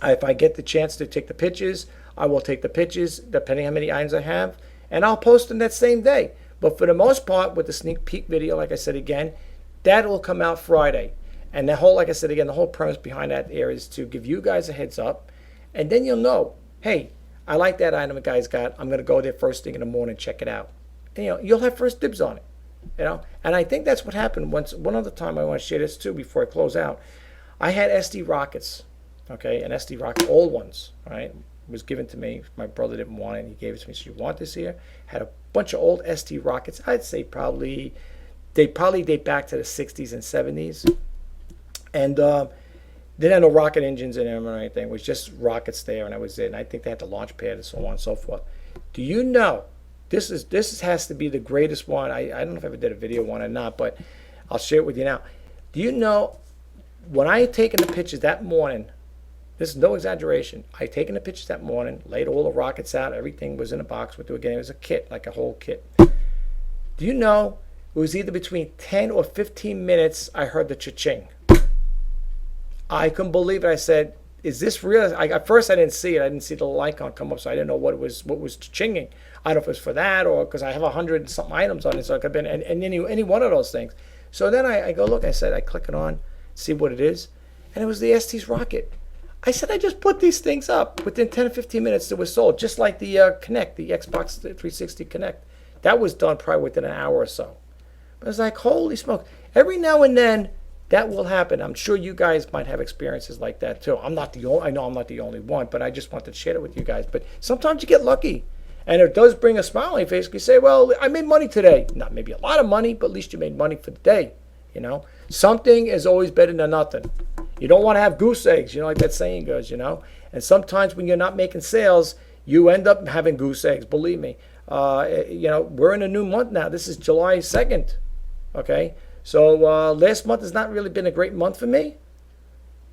A: if I get the chance to take the pictures, I will take the pictures, depending how many items I have, and I'll post them that same day. But for the most part, with the sneak peek video, like I said again, that will come out Friday. And the whole, like I said again, the whole premise behind that is to give you guys a heads up, and then you'll know, hey, I like that item the guy's got. I'm going to go there first thing in the morning, check it out. And, you'll have first dibs on it. And I think that's what happened once. One other time I want to share this too before I close out. I had SD rockets, okay, an SD rocket, old ones, right? Was given to me. My brother didn't want it, and he gave it to me. So, you want this here? Had a bunch of old SD rockets. I'd say they probably date back to the 60s and 70s. And didn't have no rocket engines in them or anything. It was just rockets there, and that was it. And I think they had the launch pad and so on and so forth. Do you know, this has to be the greatest one. I don't know if I ever did a video on it or not, but I'll share it with you now. Do you know, when I had taken the pictures that morning, this is no exaggeration, I had taken the pictures that morning, laid all the rockets out, everything was in a box with it again. It was a kit, like a whole kit. Do you know, it was either between 10 or 15 minutes I heard the cha-ching. I couldn't believe it. I said, is this real? At first I didn't see it. I didn't see the little icon come up, so I didn't know what was chinging. I don't know if it was for that or because I have 100 something items on it, so it could have been any one of those things. So then I go look. I said, I click it on, see what it is, and it was the ST's rocket. I said, I just put these things up. Within 10 or 15 minutes, it was sold, just like the Kinect, the Xbox 360 Kinect. That was done probably within an hour or so. I was like, holy smoke. Every now and then, that will happen. I'm sure you guys might have experiences like that too. I know I'm not the only one, but I just wanted to share it with you guys. But sometimes you get lucky. And it does bring a smile on your face. You say, well, I made money today. Not maybe a lot of money, but at least you made money for the day. Something is always better than nothing. You don't want to have goose eggs, like that saying goes, And sometimes when you're not making sales, you end up having goose eggs, believe me. We're in a new month now. This is July 2nd, okay? So last month has not really been a great month for me.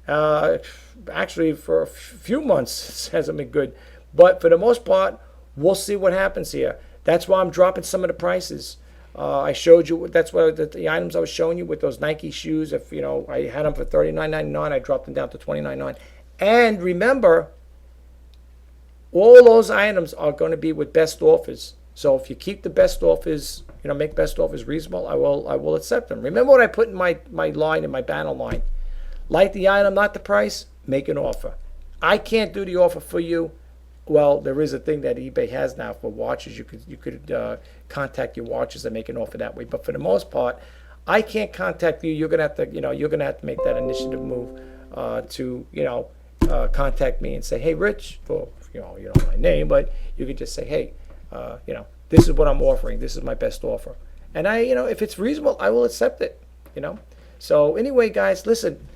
A: Actually, for a few months, it hasn't been good. But for the most part, we'll see what happens here. That's why I'm dropping some of the prices. I showed you, that's what the items I was showing you with those Nike shoes. If I had them for $39.99, I dropped them down to $29.99. And remember, all those items are going to be with best offers. So if you keep the best offers, make best offers reasonable, I will accept them. Remember what I put in my line, in my banner line. Like the item, not the price, make an offer. I can't do the offer for you. Well, there is a thing that eBay has now for watches. You could contact your watches and make an offer that way. But for the most part, I can't contact you. You're gonna have to, you're gonna have to make that initiative move to, contact me and say, hey, Rich, well, you know my name, but you could just say, hey, this is what I'm offering. This is my best offer. And if it's reasonable, I will accept it. So anyway, guys, listen.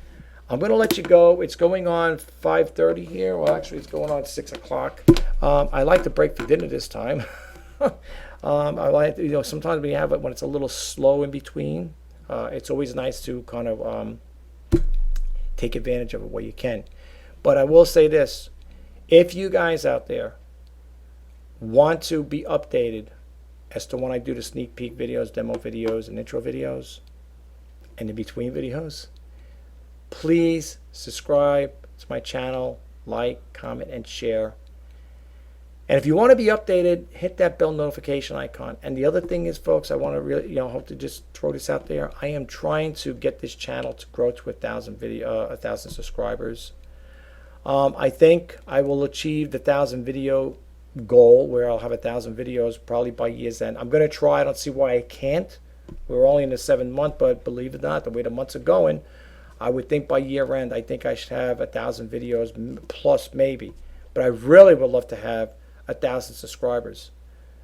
A: I'm going to let you go. It's going on 5:30 here. Well, actually, it's going on 6 o'clock. I like to break for dinner this time. I like, sometimes we have it when it's a little slow in between. It's always nice to kind of take advantage of it where you can. But I will say this. If you guys out there want to be updated as to when I do the sneak peek videos, demo videos, and intro videos, and in between videos, please subscribe to my channel, like, comment, and share. And if you want to be updated, hit that bell notification icon. And the other thing is, folks, I want to really, hope to just throw this out there. I am trying to get this channel to grow to 1,000 subscribers. I think I will achieve the 1,000 video goal, where I'll have 1,000 videos probably by year's end. I'm going to try. I don't see why I can't. We're only in the 7th month, but believe it or not, the way the months are going, I would think by year end, I think I should have 1,000 videos plus maybe. But I really would love to have 1,000 subscribers.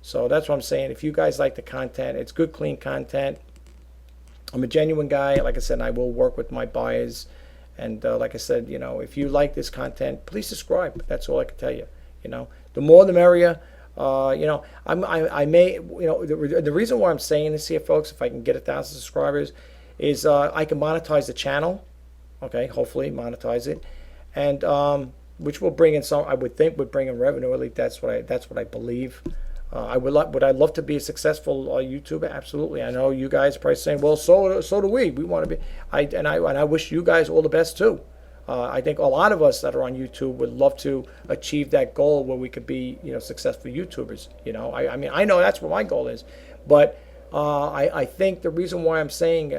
A: So that's what I'm saying. If you guys like the content, it's good, clean content. I'm a genuine guy. Like I said, I will work with my buyers. And like I said, if you like this content, please subscribe. That's all I can tell you. The more the merrier. I may, the reason why I'm saying this here, folks, if I can get 1,000 subscribers, is I can monetize the channel. Okay, hopefully monetize it, and which will bring in some. I would think would bring in revenue. At least that's what I believe. Would I love to be a successful YouTuber? Absolutely. I know you guys are probably saying, well, so do we. We want to be. I wish you guys all the best too. I think a lot of us that are on YouTube would love to achieve that goal where we could be, successful YouTubers. I know that's what my goal is, but I think the reason why I'm saying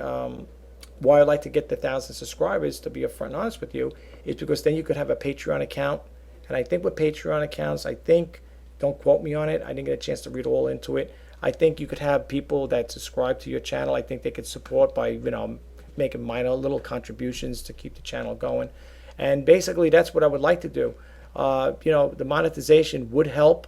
A: why I'd like to get the 1,000 subscribers, to be upfront and honest with you, is because then you could have a Patreon account. And I think with Patreon accounts, don't quote me on it, I didn't get a chance to read all into it. I think you could have people that subscribe to your channel. I think they could support by, making minor little contributions to keep the channel going. And basically, that's what I would like to do. The monetization would help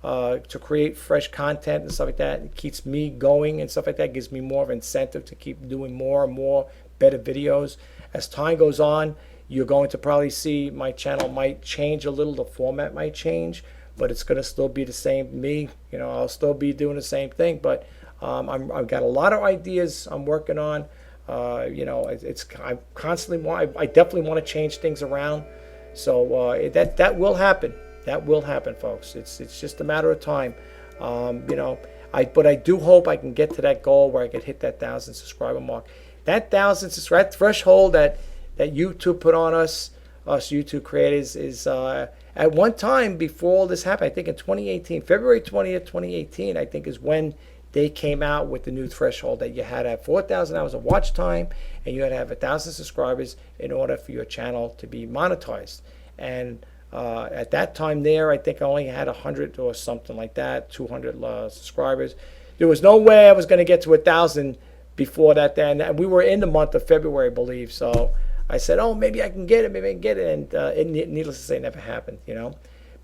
A: to create fresh content and stuff like that. It keeps me going and stuff like that. It gives me more of an incentive to keep doing more and more better videos. As time goes on, you're going to probably see my channel might change a little. The format might change, but it's going to still be the same. I'll still be doing the same thing. But I've got a lot of ideas I'm working on. I constantly I definitely want to change things around. So that will happen. That will happen, folks. It's just a matter of time. But I do hope I can get to that goal where I can hit that 1,000 subscriber mark. That 1,000 subscriber threshold that YouTube put on us YouTube creators, is at one time before all this happened, I think in 2018, February 20th, 2018, I think is when they came out with the new threshold that you had to have 4,000 hours of watch time and you had to have 1,000 subscribers in order for your channel to be monetized. And at that time there, I think I only had 100 or something like that, 200 subscribers. There was no way I was going to get to 1,000 before that then. And we were in the month of February, I believe. So I said, oh, maybe I can get it, maybe I can get it. And needless to say, it never happened,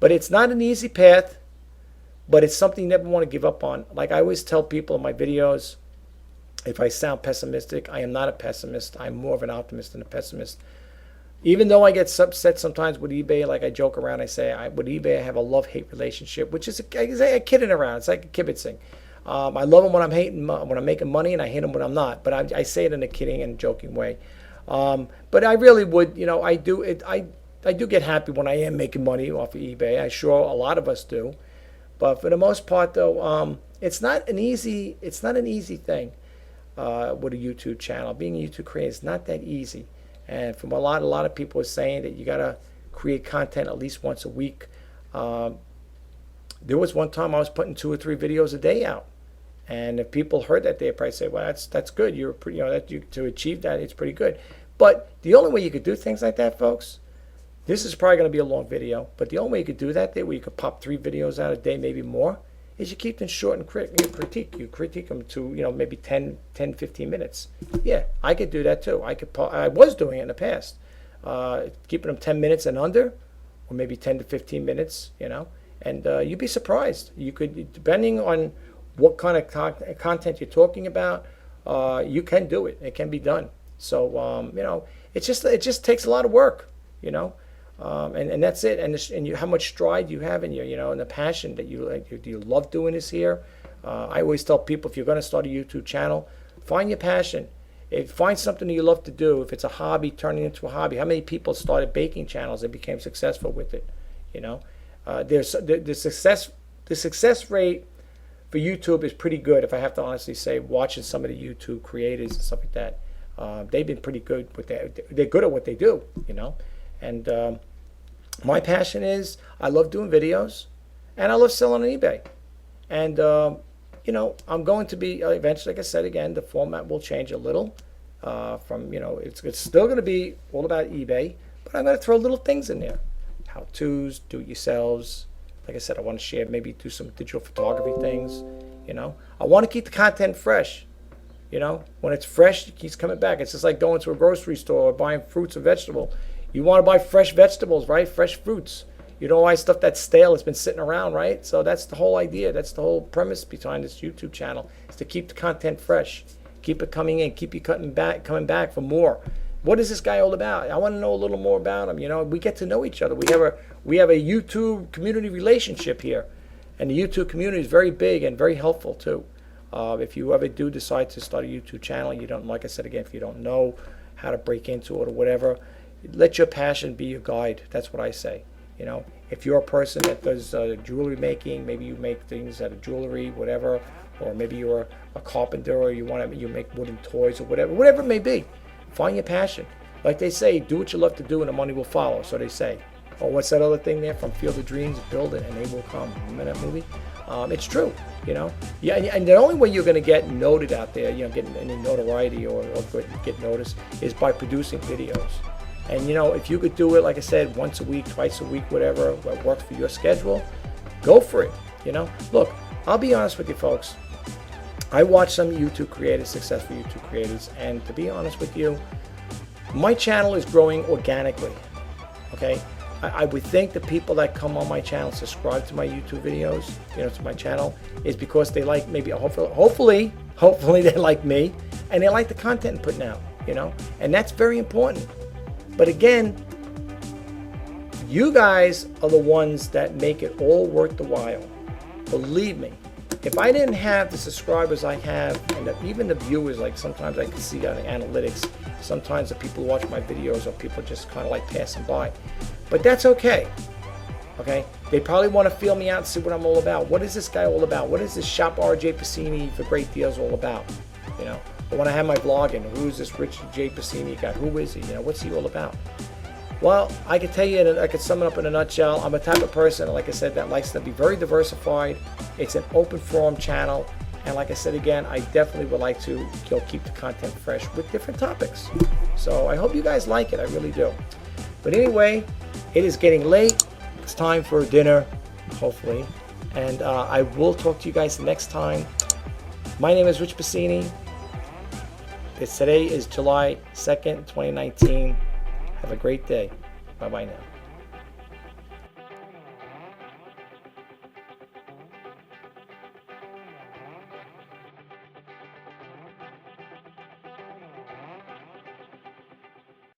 A: But it's not an easy path, but it's something you never want to give up on. Like I always tell people in my videos, if I sound pessimistic, I am not a pessimist. I'm more of an optimist than a pessimist. Even though I get upset sometimes with eBay, like I joke around, I say with eBay I have a love-hate relationship, which is a kidding around. It's like a kibitzing. I love them when I'm making money, and I hate them when I'm not. But I say it in a kidding and joking way. But I really would, I do get happy when I am making money off of eBay. I'm sure a lot of us do. But for the most part, though, it's not an easy thing with a YouTube channel. Being a YouTube creator is not that easy. And from a lot of people are saying that you gotta create content at least once a week. There was one time I was putting 2 or 3 videos a day out, and if people heard that, they'd probably say, "Well, that's good. You're pretty, to achieve that, it's pretty good." But the only way you could do things like that, folks, this is probably going to be a long video, but the only way you could do that, where you could pop 3 videos out a day, maybe more, is you keep them short and critique. You critique them to maybe 10, 15 minutes. Yeah, I could do that too. I was doing it in the past, keeping them 10 minutes and under, or maybe 10 to 15 minutes. And you'd be surprised. You could, depending on what kind of content you're talking about, you can do it. It can be done. So it just takes a lot of work, and that's it. And how much stride you have in you, and the passion that you love doing this here. I always tell people, if you're going to start a YouTube channel, find your passion. Find something that you love to do. If it's a hobby, turn it into a hobby. How many people started baking channels and became successful with it? The success rate for YouTube is pretty good, if I have to honestly say. Watching some of the YouTube creators and stuff like that, they've been pretty good with that. They're good at what they do, And my passion is, I love doing videos, and I love selling on eBay. And I'm going to be eventually, like I said again, the format will change a little. It's still going to be all about eBay, but I'm going to throw little things in there. How-tos, do-it-yourselves. Like I said, I want to share, maybe do some digital photography things. I want to keep the content fresh. When it's fresh, it keeps coming back. It's just like going to a grocery store or buying fruits or vegetables. You want to buy fresh vegetables, right? Fresh fruits. You don't buy stuff that's stale, it's been sitting around, right? So that's the whole idea. That's the whole premise behind this YouTube channel, is to keep the content fresh. Keep it coming in. Keep you coming back for more. What is this guy all about? I want to know a little more about him. We get to know each other. We have a YouTube community relationship here, and the YouTube community is very big and very helpful too. If you ever do decide to start a YouTube channel, you don't, like I said again, if you don't know how to break into it or whatever, let your passion be your guide. That's what I say. If you're a person that does jewelry making, maybe you make things out of jewelry, whatever, or maybe you're a carpenter, or you make wooden toys or whatever it may be. Find your passion. Like they say, do what you love to do and the money will follow. So they say. Oh, what's that other thing there from Field of Dreams? Build it and they will come. Remember that movie? It's true, Yeah, and the only way you're going to get noted out there, get any notoriety or get noticed, is by producing videos. And if you could do it, like I said, once a week, twice a week, whatever, what works for your schedule, go for it. Look, I'll be honest with you, folks. I watch some YouTube creators, successful YouTube creators, and to be honest with you, my channel is growing organically. Okay, I would think the people that come on my channel, subscribe to my YouTube videos, to my channel, is because they like, maybe hopefully they like me, and they like the content I'm putting out. And that's very important. But again, you guys are the ones that make it all worth the while. Believe me. If I didn't have the subscribers I have, and even the viewers, like sometimes I can see on the analytics, sometimes the people who watch my videos, or people just kind of like passing by. But that's okay. Okay? They probably want to feel me out and see what I'm all about. What is this guy all about? What is this Shop RJ Pasini for Great Deals all about? But when I have my vlogging, who's this Richard J. Pasini guy? Who is he? What's he all about? Well, I can tell you, I could sum it up in a nutshell. I'm a type of person, like I said, that likes to be very diversified. It's an open forum channel. And like I said again, I definitely would like to keep the content fresh with different topics. So I hope you guys like it. I really do. But anyway, it is getting late. It's time for dinner, hopefully. And I will talk to you guys next time. My name is Rich Pasini. Today is July 2nd, 2019. Have a great day. Bye-bye now.